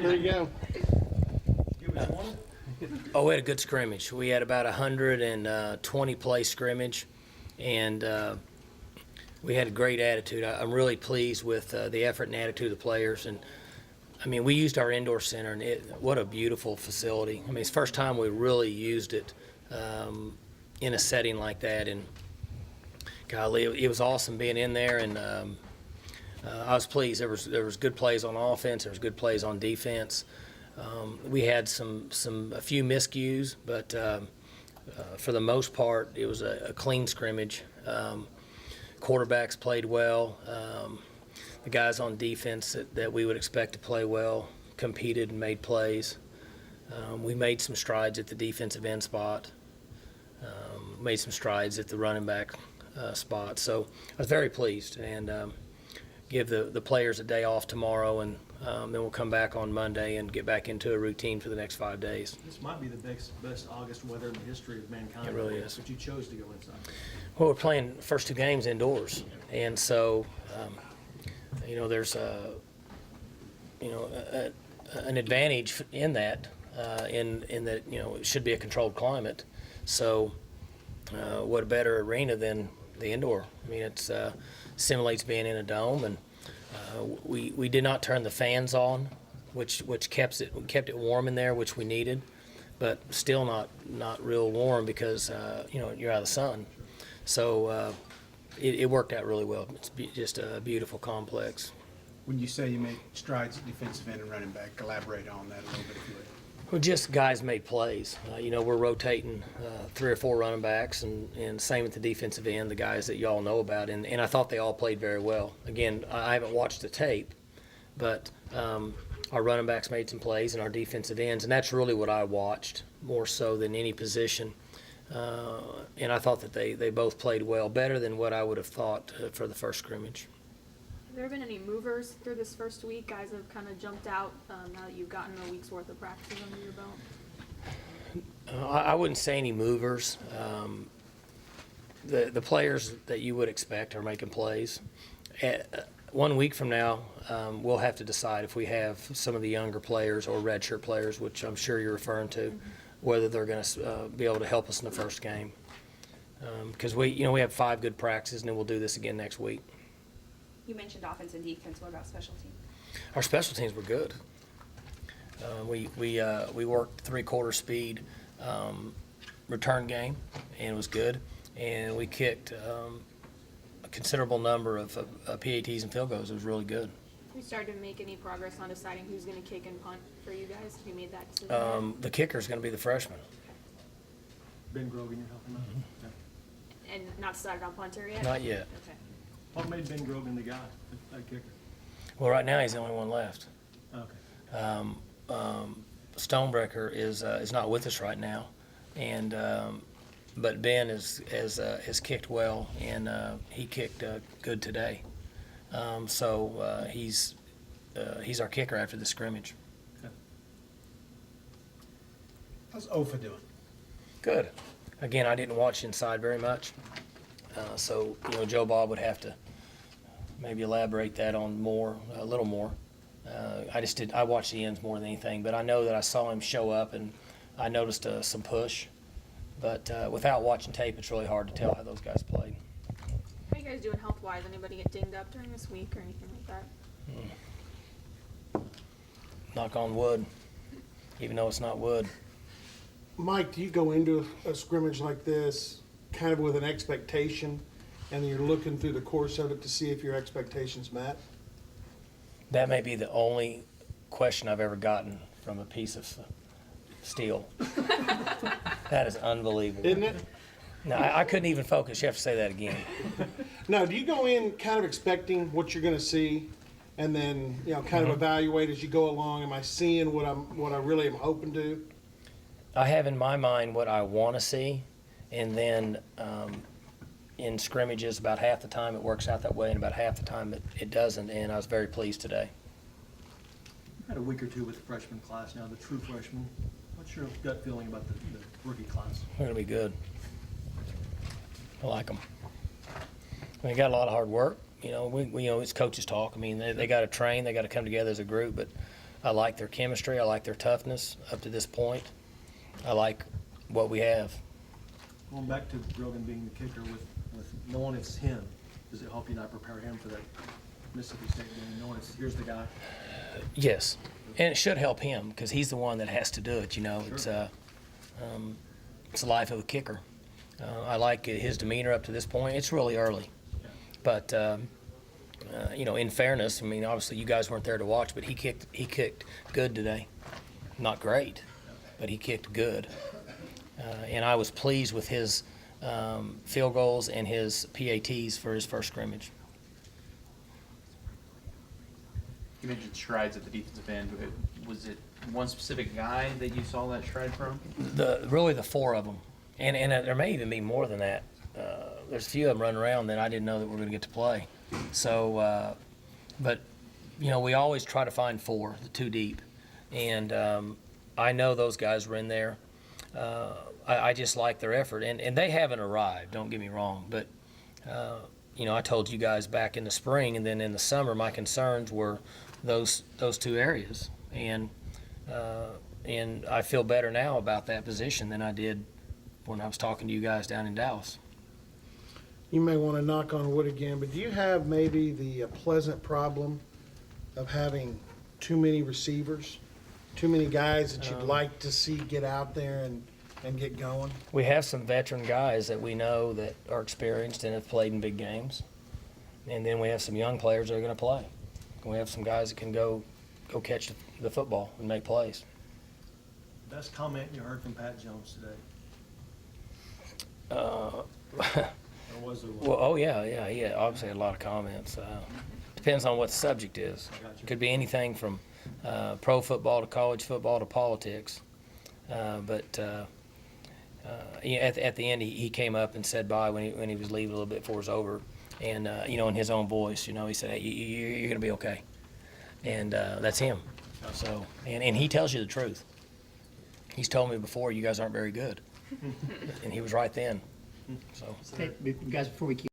There you go. Oh, we had a good scrimmage. We had about 120 play scrimmage, and we had a great attitude. I'm really pleased with the effort and attitude of the players. And I mean, we used our indoor center, and what a beautiful facility. I mean, it's the first time we really used it in a setting like that. And golly, it was awesome being in there, and I was pleased. There was good plays on offense. There was good plays on defense. We had a few miscues, but for the most part, it was a clean scrimmage. Quarterbacks played well. The guys on defense that we would expect to play well competed and made plays. We made some strides at the defensive end spot. Made some strides at the running back spot. So I was very pleased, and give the players a day off tomorrow, and then we'll come back on Monday and get back into a routine for the next 5 days. This might be the best August weather in the history of mankind. It really is. But you chose to go inside. Well, we're playing the first 2 games indoors, and so there's an advantage in that, in that it should be a controlled climate. So what a better arena than the indoor? I mean, it simulates being in a dome, and we did not turn the fans on, which kept it warm in there, which we needed, but still not real warm because you're out of the sun. So it worked out really well. It's just a beautiful complex. When you say you make strides at defensive end and running back, elaborate on that a little bit if you would. Well, just guys made plays. We're rotating 3 or 4 running backs, and same at the defensive end, the guys that you all know about. And I thought they all played very well. Again, I haven't watched the tape, but our running backs made some plays and our defensive ends, and that's really what I watched more so than any position. And I thought that they both played well, better than what I would have thought for the first scrimmage. Have there been any movers through this first week? Guys have kind of jumped out now that you've gotten a week's worth of practice under your belt? I wouldn't say any movers. The players that you would expect are making plays. 1 week from now, we'll have to decide if we have some of the younger players or redshirt players, which I'm sure you're referring to, whether they're going to be able to help us in the first game. Because we have 5 good practices, and then we'll do this again next week. You mentioned offense and defense. What about special teams? Our special teams were good. We worked 3/4 speed return game, and it was good. And we kicked a considerable number of PATs and field goals. It was really good. Have you started to make any progress on deciding who's going to kick and punt for you guys? Have you made that decision? The kicker is going to be the freshman. Ben Grogan, you're helping out? And not decided on punter yet? Not yet. Okay. What made Ben Grogan the guy, that kicker? Well, right now he's the only one left. Okay. Stonebreaker is not with us right now, and but Ben has kicked well, and he kicked good today. So he's our kicker after the scrimmage. Okay. How's Ofa doing? Good. Again, I didn't watch inside very much, so Joe Bob would have to maybe elaborate that on a little more. I watched the ends more than anything, but I know that I saw him show up, and I noticed some push. But without watching tape, it's really hard to tell how those guys played. How are you guys doing health-wise? Anybody get dinged up during this week or anything like that? Knock on wood, even though it's not wood. Mike, do you go into a scrimmage like this kind of with an expectation, and you're looking through the course of it to see if your expectations met? That may be the only question I've ever gotten from a piece of steel. That is unbelievable. Isn't it? No, I couldn't even focus. You have to say that again. Now, do you go in kind of expecting what you're going to see, and then kind of evaluate as you go along? Am I seeing what I really am hoping to? I have in my mind what I want to see, and then in scrimmages, about half the time it works out that way, and about half the time it doesn't, and I was very pleased today. You've had a week or two with the freshman class now, the true freshmen. What's your gut feeling about the rookie class? They're going to be good. I like them. They got a lot of hard work. It's coaches talk. I mean, they got to train. They got to come together as a group. But I like their chemistry. I like their toughness up to this point. I like what we have. Going back to Grogan being the kicker, with knowing it's him, does it help you not prepare him for that Mississippi State game, knowing here's the guy? Yes, and it should help him because he's the one that has to do it. You know, Sure. It's the life of a kicker. I like his demeanor up to this point. It's really early, but you know, in fairness, I mean, obviously you guys weren't there to watch, but he kicked good today. Not great, but he kicked good, and I was pleased with his field goals and his PATs for his first scrimmage. You mentioned strides at the defensive end. Was it one specific guy that you saw that stride from? Really the four of them, and there may even be more than that. There's a few of them running around that I didn't know that we're going to get to play. So, but you know, we always try to find four, the two deep, and I know those guys were in there. I just like their effort, and they haven't arrived. Don't get me wrong, but you know, I told you guys back in the spring, and then in the summer, my concerns were those two areas, and I feel better now about that position than I did when I was talking to you guys down in Dallas. You may want to knock on wood again, but do you have maybe the pleasant problem of having too many receivers, too many guys that you'd like to see get out there and get going? We have some veteran guys that we know that are experienced and have played in big games, and then we have some young players that are going to play. And we have some guys that can go catch the football and make plays. Best comment you heard from Pat Jones today? Or was there one? Well, oh yeah, he obviously had a lot of comments. Depends on what the subject is. Gotcha. Could be anything from pro football to college football to politics. But at the end, he came up and said bye when he was leaving a little bit before it was over, and you know, in his own voice, you know, he said, "Hey, you're gonna be okay," and that's him. So, and he tells you the truth. He's told me before, you guys aren't very good, and he was right then. So. Hey, guys, before we keep